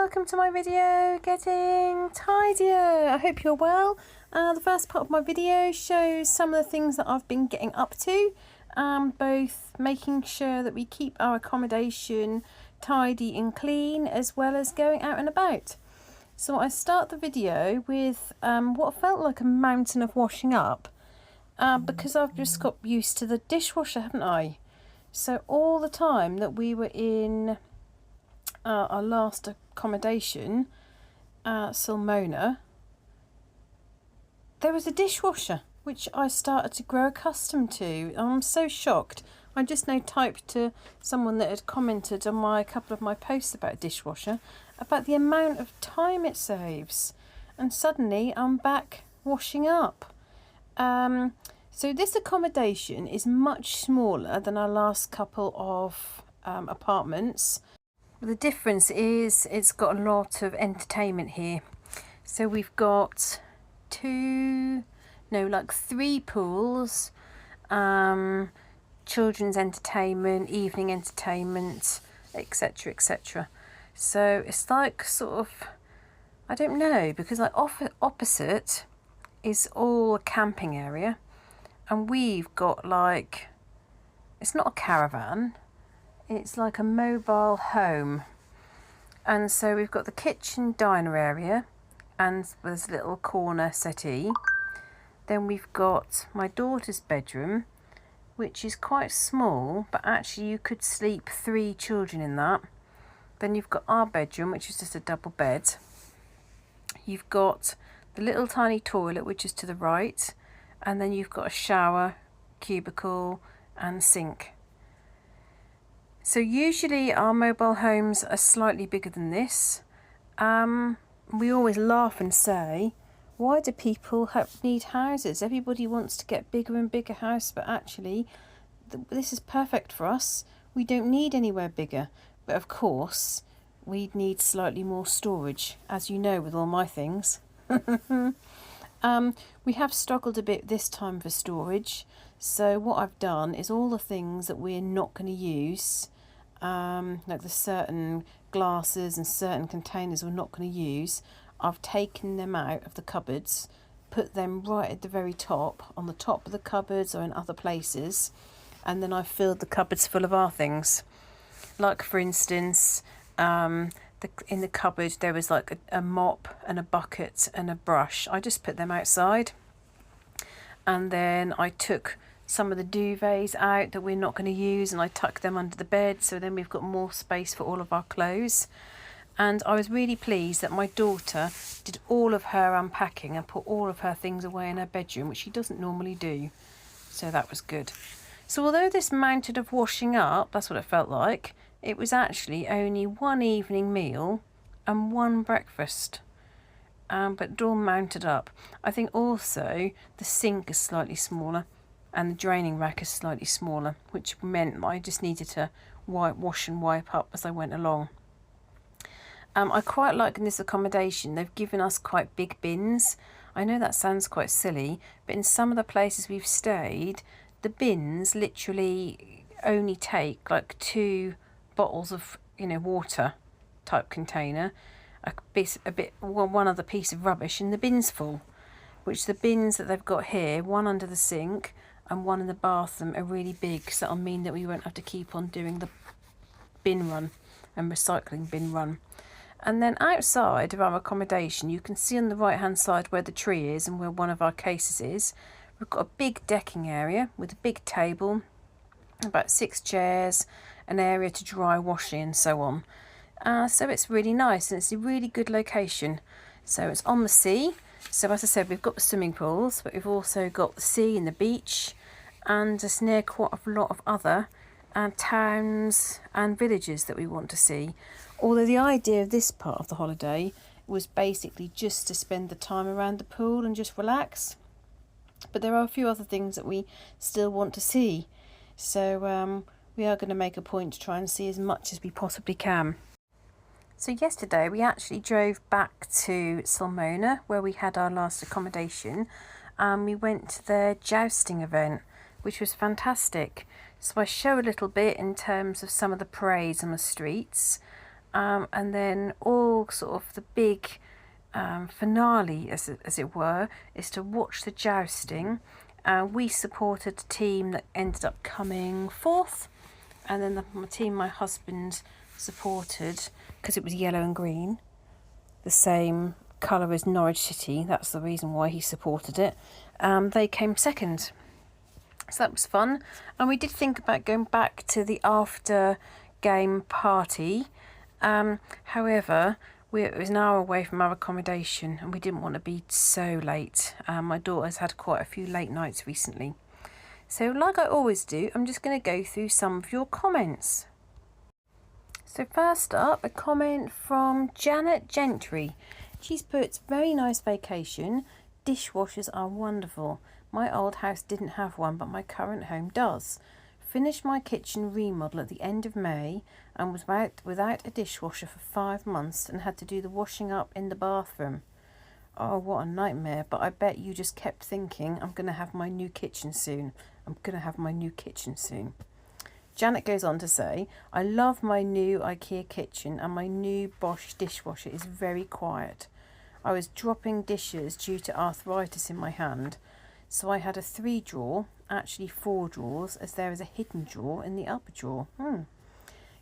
welcome to my video, Getting Tidier. I hope you're well. The first part of my video shows some of the things that I've been getting up to, both making sure that we keep our accommodation tidy and clean, as well as going out and about. So I start the video with what felt like a mountain of washing up, because I've just got used to the dishwasher, haven't I? So all the time that we were in our last accommodation, Salmona, there was a dishwasher, which I started to grow accustomed to. I'm so shocked. I just now typed to someone that had commented on a couple of my posts about dishwasher, about the amount of time it saves, and suddenly I'm back washing up. So this accommodation is much smaller than our last couple of apartments. The difference is it's got a lot of entertainment here. So we've got three pools, children's entertainment, evening entertainment, etc, etc. So it's like sort of, I don't know, because like opposite is all a camping area, and we've got like, it's not a caravan, it's like a mobile home. And so we've got the kitchen diner area, and there's a little corner settee. Then we've got my daughter's bedroom, which is quite small, but actually you could sleep 3 children in that. Then you've got our bedroom, which is just a double bed. You've got the little tiny toilet, which is to the right, and then you've got a shower, cubicle and sink. So usually our mobile homes are slightly bigger than this. We always laugh and say, why do people need houses? Everybody wants to get bigger and bigger house, but actually this is perfect for us. We don't need anywhere bigger. But of course, we'd need slightly more storage, as you know, with all my things. We have struggled a bit this time for storage. So what I've done is all the things that we're not going to use, like the certain glasses and certain containers we're not going to use, I've taken them out of the cupboards, put them right at the very top, on the top of the cupboards or in other places, and then I've filled the cupboards full of our things. Like for instance, in the cupboard there was like a mop and a bucket and a brush. I just put them outside, and then I took some of the duvets out that we're not going to use, and I tucked them under the bed, so then we've got more space for all of our clothes. And I was really pleased that my daughter did all of her unpacking and put all of her things away in her bedroom, which she doesn't normally do, so that was good. So although this mounted of washing up, that's what it felt like, it was actually only one evening meal and one breakfast, but it all mounted up. I think also the sink is slightly smaller and the draining rack is slightly smaller, which meant I just needed to wash and wipe up as I went along. I quite like in this accommodation, they've given us quite big bins. I know that sounds quite silly, but in some of the places we've stayed, the bins literally only take like 2 bottles of, water type container, one other piece of rubbish, and the bin's full. Which the bins that they've got here, one under the sink and one in the bathroom, are really big, so that'll mean that we won't have to keep on doing the bin run and recycling bin run. And then outside of our accommodation, you can see on the right hand side where the tree is and where one of our cases is, we've got a big decking area with a big table, about 6 chairs, an area to dry washing and so on. So it's really nice, and it's a really good location. So it's on the sea. So as I said, we've got the swimming pools, but we've also got the sea and the beach, and just near quite a lot of other towns and villages that we want to see. Although the idea of this part of the holiday was basically just to spend the time around the pool and just relax. But there are a few other things that we still want to see. So we are going to make a point to try and see as much as we possibly can. So yesterday we actually drove back to Salmona, where we had our last accommodation, and we went to their jousting event, which was fantastic. So I show a little bit in terms of some of the parades on the streets. And then all sort of the big finale, as it were, is to watch the jousting. We supported a team that ended up coming fourth, and then the team my husband supported, because it was yellow and green, the same colour as Norwich City, that's the reason why he supported it, they came second. So that was fun. And we did think about going back to the after game party. However, it was an hour away from our accommodation and we didn't want to be so late. My daughter's had quite a few late nights recently. So like I always do, I'm just going to go through some of your comments. So first up, a comment from Janet Gentry. She's put, very nice vacation. Dishwashers are wonderful. My old house didn't have one, but my current home does. Finished my kitchen remodel at the end of May and was without a dishwasher for 5 months and had to do the washing up in the bathroom. Oh, what a nightmare. But I bet you just kept thinking, I'm going to have my new kitchen soon. I'm going to have my new kitchen soon. Janet goes on to say, I love my new IKEA kitchen and my new Bosch dishwasher is very quiet. I was dropping dishes due to arthritis in my hand, so I had a 3-drawer, actually 4 drawers, as there is a hidden drawer in the upper drawer.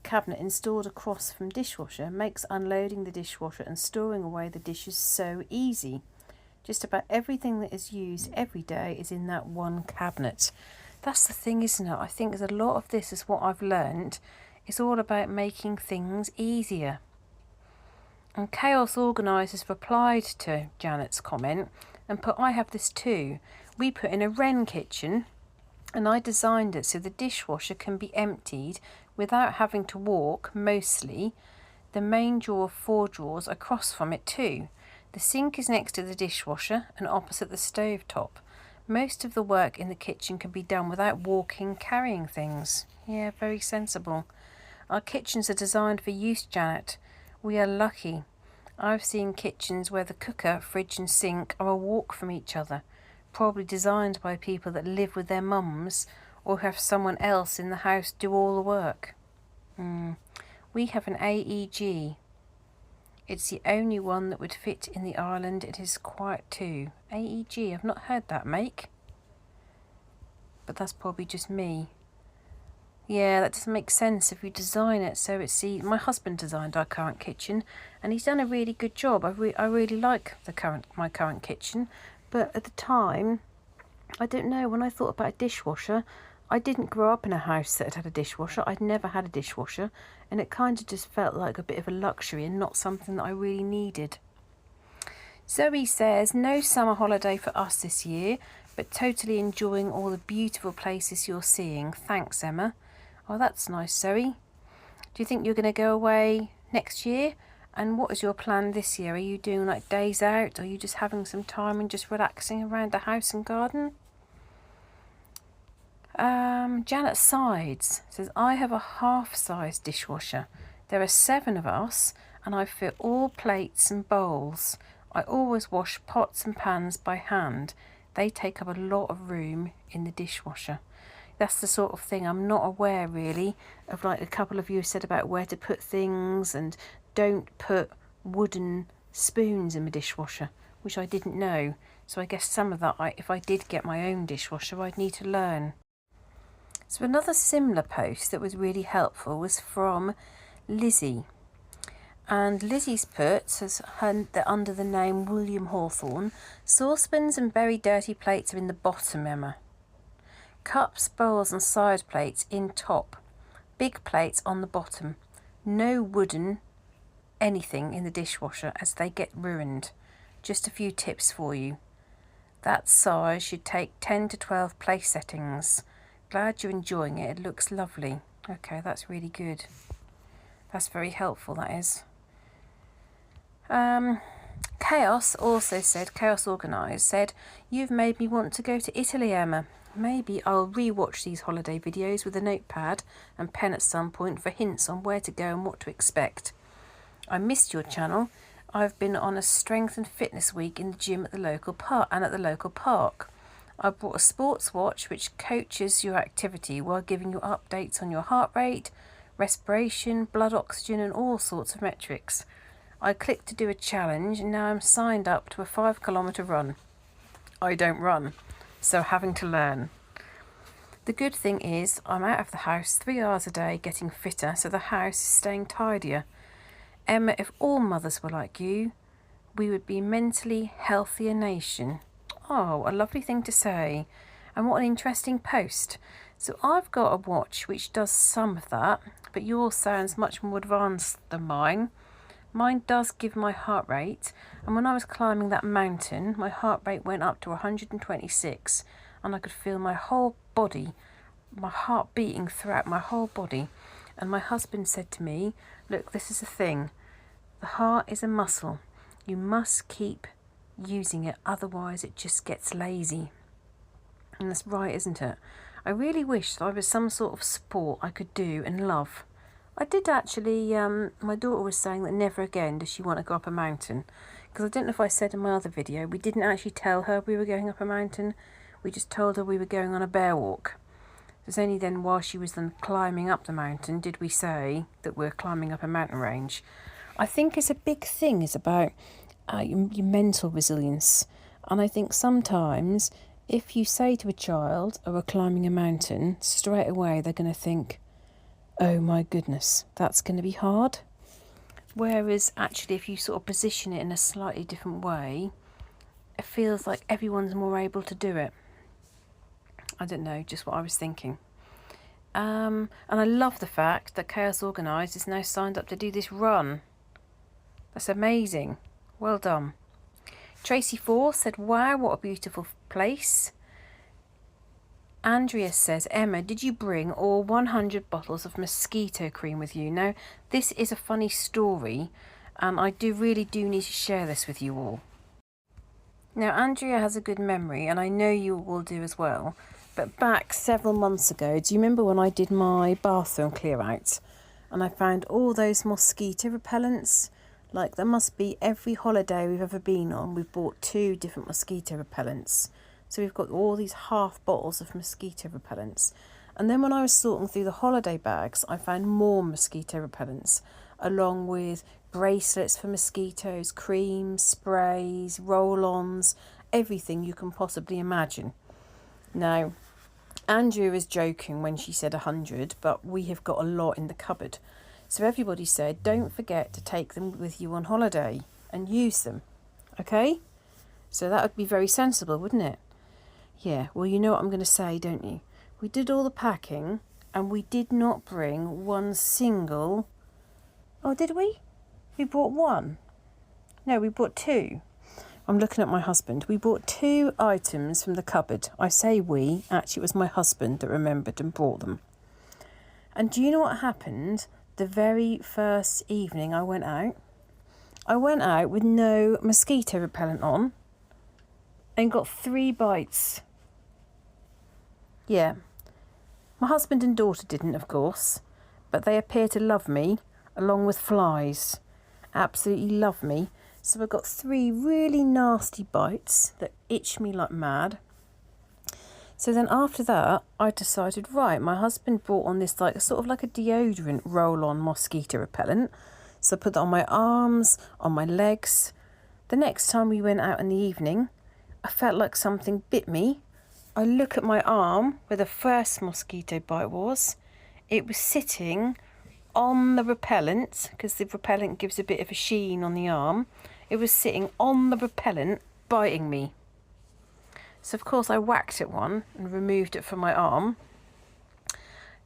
Cabinet installed across from dishwasher makes unloading the dishwasher and storing away the dishes so easy. Just about everything that is used every day is in that one cabinet. That's the thing, isn't it? I think there's a lot of this is what I've learned. It's all about making things easier. And Chaos Organisers replied to Janet's comment and put, I have this too. We put in a Wren kitchen and I designed it so the dishwasher can be emptied without having to walk, mostly. The main drawer of 4 drawers across from it too. The sink is next to the dishwasher and opposite the stove top. Most of the work in the kitchen can be done without walking, carrying things. Yeah, very sensible. Our kitchens are designed for use, Janet. We are lucky. I've seen kitchens where the cooker, fridge and sink are a walk from each other, probably designed by people that live with their mums or have someone else in the house do all the work. We have an AEG. It's the only one that would fit in the island. It is quiet too. AEG, I've not heard that make. But that's probably just me. Yeah, that doesn't make sense if you design it so it's easy. My husband designed our current kitchen and he's done a really good job. I really like my current kitchen, but at the time, I don't know, when I thought about a dishwasher, I didn't grow up in a house that had a dishwasher. I'd never had a dishwasher and it kind of just felt like a bit of a luxury and not something that I really needed. Zoe says, no summer holiday for us this year, but totally enjoying all the beautiful places you're seeing. Thanks, Emma. Oh, that's nice, Zoe. Do you think you're going to go away next year? And what is your plan this year? Are you doing like days out? Are you just having some time and just relaxing around the house and garden? Janet Sides says, I have a half-size dishwasher. There are 7 of us and I fit all plates and bowls. I always wash pots and pans by hand. They take up a lot of room in the dishwasher. That's the sort of thing I'm not aware really of, like a couple of you said about where to put things and don't put wooden spoons in the dishwasher, which I didn't know. So I guess some of that, if I did get my own dishwasher, I'd need to learn. So another similar post that was really helpful was from Lizzie. And Lizzie's put, says under the name William Hawthorne, saucepans and very dirty plates are in the bottom, Emma. Cups, bowls and side plates in top. Big plates on the bottom. No wooden anything in the dishwasher as they get ruined. Just a few tips for you. That size should take 10 to 12 place settings. Glad you're enjoying it. It looks lovely. Okay, that's really good. That's very helpful, that is. Chaos also said, Chaos Organised said, you've made me want to go to Italy, Emma. Maybe I'll re-watch these holiday videos with a notepad and pen at some point for hints on where to go and what to expect. I missed your channel. I've been on a strength and fitness week in the gym at the local park. I brought a sports watch which coaches your activity while giving you updates on your heart rate, respiration, blood oxygen and all sorts of metrics. I clicked to do a challenge and now I'm signed up to a 5 kilometre run. I don't run, so having to learn. The good thing is I'm out of the house 3 hours a day getting fitter, so the house is staying tidier. Emma, if all mothers were like you, we would be a mentally healthier nation. Oh, a lovely thing to say. And what an interesting post. So I've got a watch which does some of that, but yours sounds much more advanced than mine. Mine does give my heart rate, and when I was climbing that mountain, my heart rate went up to 126, and I could feel my whole body, my heart beating throughout my whole body. And my husband said to me, look, this is the thing. The heart is a muscle. You must keep using it, otherwise it just gets lazy. And that's right, isn't it? I really wish there was some sort of sport I could do and love. I did actually, my daughter was saying that never again does she want to go up a mountain. Because I don't know if I said in my other video, we didn't actually tell her we were going up a mountain. We just told her we were going on a bear walk. It was only then while she was then climbing up the mountain did we say that we're climbing up a mountain range. I think it's a big thing, it's about your mental resilience. And I think sometimes if you say to a child, oh, we're climbing a mountain, straight away they're going to think, oh my goodness, that's going to be hard. Whereas actually if you sort of position it in a slightly different way, it feels like everyone's more able to do it. I don't know, just what I was thinking. And I love the fact that Chaos Organised is now signed up to do this run. That's amazing. Well done. Tracy 4 said, wow, what a beautiful place. Andrea says, Emma, did you bring all 100 bottles of mosquito cream with you? Now, this is a funny story, and I really do need to share this with you all. Now, Andrea has a good memory, and I know you will do as well. But back several months ago, do you remember when I did my bathroom clear out? And I found all those mosquito repellents? Like, there must be every holiday we've ever been on, we've bought 2 different mosquito repellents. So we've got all these half bottles of mosquito repellents. And then when I was sorting through the holiday bags, I found more mosquito repellents, along with bracelets for mosquitoes, creams, sprays, roll-ons, everything you can possibly imagine. Now, Andrew is joking when she said 100, but we have got a lot in the cupboard. So everybody said, don't forget to take them with you on holiday and use them. Okay? So that would be very sensible, wouldn't it? Yeah, well, you know what I'm going to say, don't you? We did all the packing and we did not bring one single... Oh, did we? We brought 1. No, we brought 2. I'm looking at my husband. We brought 2 items from the cupboard. I say we, actually it was my husband that remembered and brought them. And do you know what happened the very first evening I went out? I went out with no mosquito repellent on and got 3 bites. Yeah. My husband and daughter didn't, of course, but they appear to love me, along with flies. Absolutely love me. So I got 3 really nasty bites that itch me like mad. So then after that, I decided, right, my husband brought on this like sort of like a deodorant roll-on mosquito repellent. So I put that on my arms, on my legs. The next time we went out in the evening, I felt like something bit me. I look at my arm where the first mosquito bite was. It was sitting on the repellent, because the repellent gives a bit of a sheen on the arm. It was sitting on the repellent, biting me. So of course I whacked at one and removed it from my arm.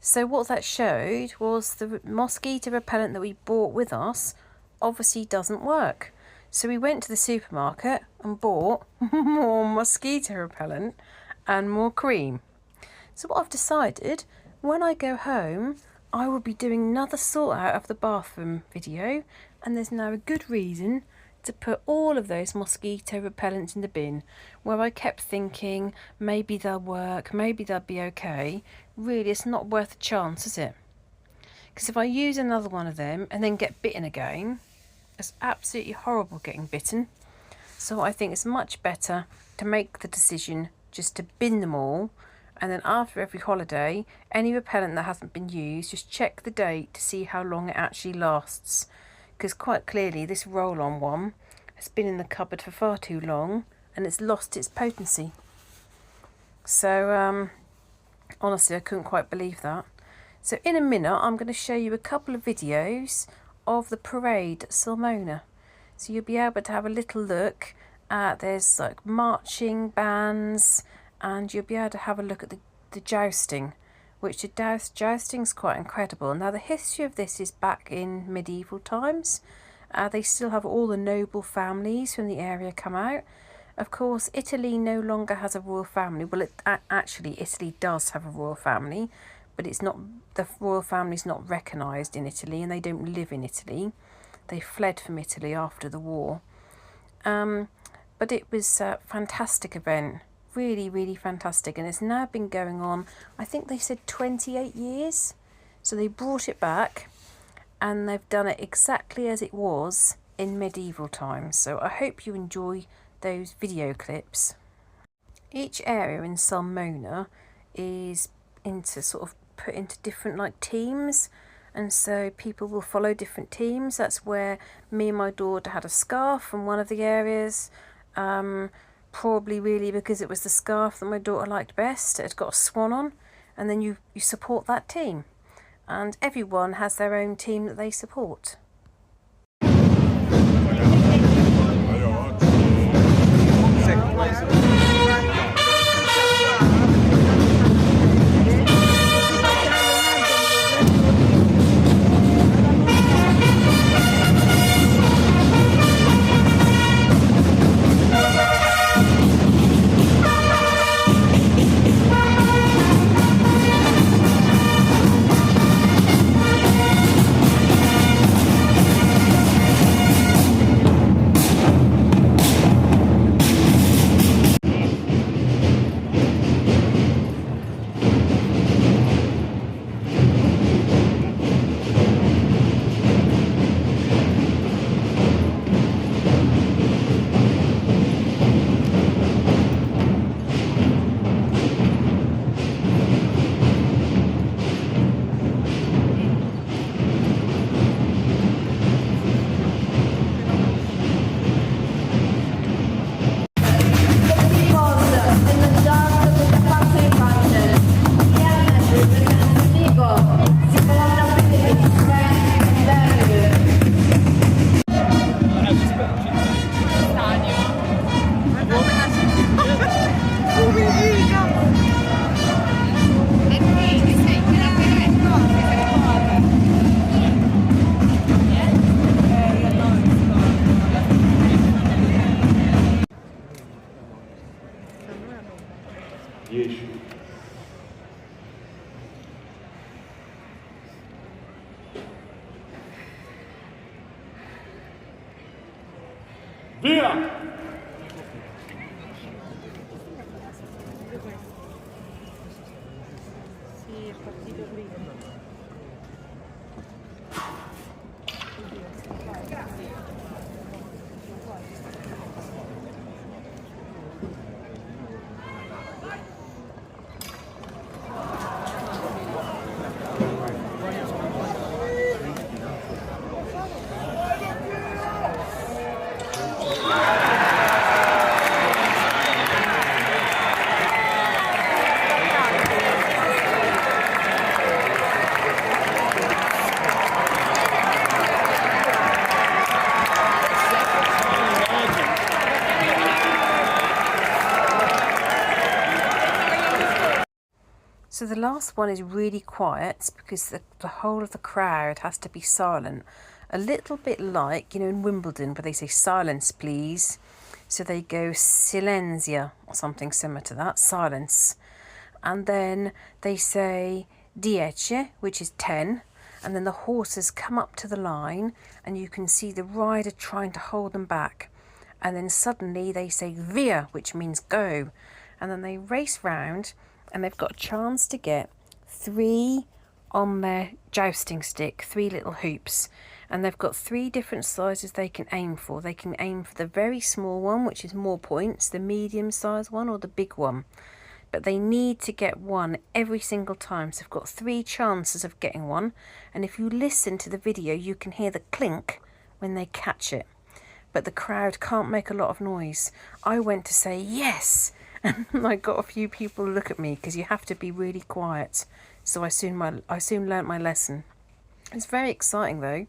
So what that showed was the mosquito repellent that we bought with us obviously doesn't work. So we went to the supermarket and bought more mosquito repellent and more cream. So what I've decided, when I go home, I will be doing another sort out of the bathroom video, and there's now a good reason to put all of those mosquito repellents in the bin, where I kept thinking maybe they'll work, maybe they'll be okay. Really, it's not worth a chance, is it? Because if I use another one of them and then get bitten again, it's absolutely horrible getting bitten. So I think it's much better to make the decision just to bin them all And then after every holiday, any repellent that hasn't been used, just check the date to see how long it actually lasts. Because quite clearly this roll-on one has been in the cupboard for far too long and it's lost its potency. So honestly, I couldn't quite believe that. So in a minute, I'm going to show you a couple of videos of the parade at Salmona. So you'll be able to have a little look at, there's like marching bands, and you'll be able to have a look at the jousting, which the jousting's quite incredible. Now the history of this is back in medieval times. They still have all the noble families from the area come out. Of course, Italy no longer has a royal family. Well, actually, Italy does have a royal family, but it's not, the royal family's not recognised in Italy, and they don't live in Italy. They fled from Italy after the war. But it was a fantastic event, really, really fantastic, and it's now been going on, I think they said 28 years. So they brought it back, and they've done it exactly as it was in medieval times. So I hope you enjoy those video clips. Each area in Salmona is put into different like teams, and so people will follow different teams. That's where me and my daughter had a scarf from one of the areas, probably really because it was the scarf that my daughter liked best. It's got a swan on, and then you support that team, and everyone has their own team that they support. Via! Sì, è partito prima. So the last one is really quiet because the whole of the crowd has to be silent. A little bit like, you know, in Wimbledon where they say silence please. So they go silenzia or something similar to that, silence. And then they say 10, which is 10. And then the horses come up to the line and you can see the rider trying to hold them back. And then suddenly they say via, which means go. And then they race round, and they've got a chance to get 3 on their jousting stick, 3 little hoops, and they've got 3 different sizes they can aim for. They can aim for the very small one, which is more points, the medium size one, or the big one. but they need to get one every single time. So they've got 3 chances of getting one, and if you listen to the video you can hear the clink when they catch it, but the crowd can't make a lot of noise. I went to say yes, and I got a few people look at me because you have to be really quiet. So I soon learnt my lesson. It's very exciting though.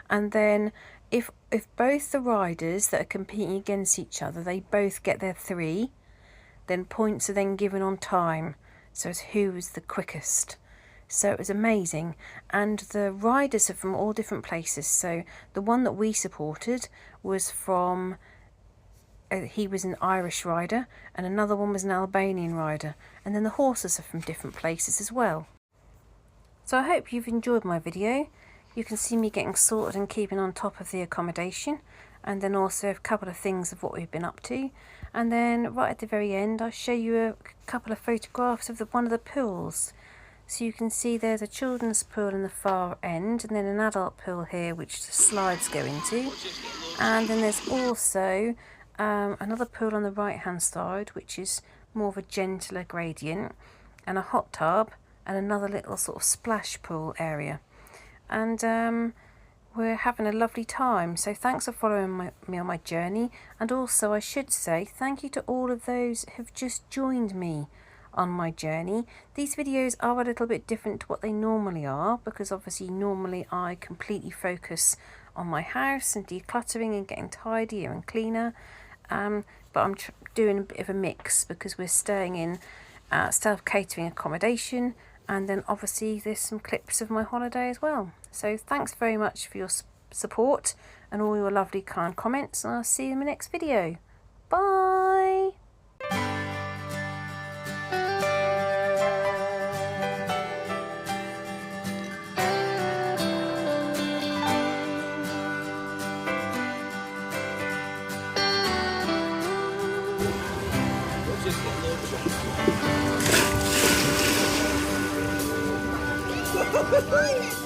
And then if both the riders that are competing against each other, they both get their 3, then points are then given on time, so it's who was the quickest. So it was amazing, and the riders are from all different places. So the one that we supported was from, he was an Irish rider, and another one was an Albanian rider, and then the horses are from different places as well. So I hope you've enjoyed my video. You can see me getting sorted and keeping on top of the accommodation, and then also a couple of things of what we've been up to. And then right at the very end I'll show you a couple of photographs of one of the pools. So you can see there's a children's pool in the far end, and then an adult pool here which the slides go into. And then there's also another pool on the right hand side which is more of a gentler gradient, and a hot tub, and another little sort of splash pool area. And we're having a lovely time. So thanks for following me on my journey, and also I should say thank you to all of those who've just joined me on my journey. These videos are a little bit different to what they normally are, because obviously normally I completely focus on my house and decluttering and getting tidier and cleaner, but I'm doing a bit of a mix because we're staying in self-catering accommodation, and then obviously there's some clips of my holiday as well. So thanks very much for your support and all your lovely kind comments, and I'll see you in the next video. Bye! Just get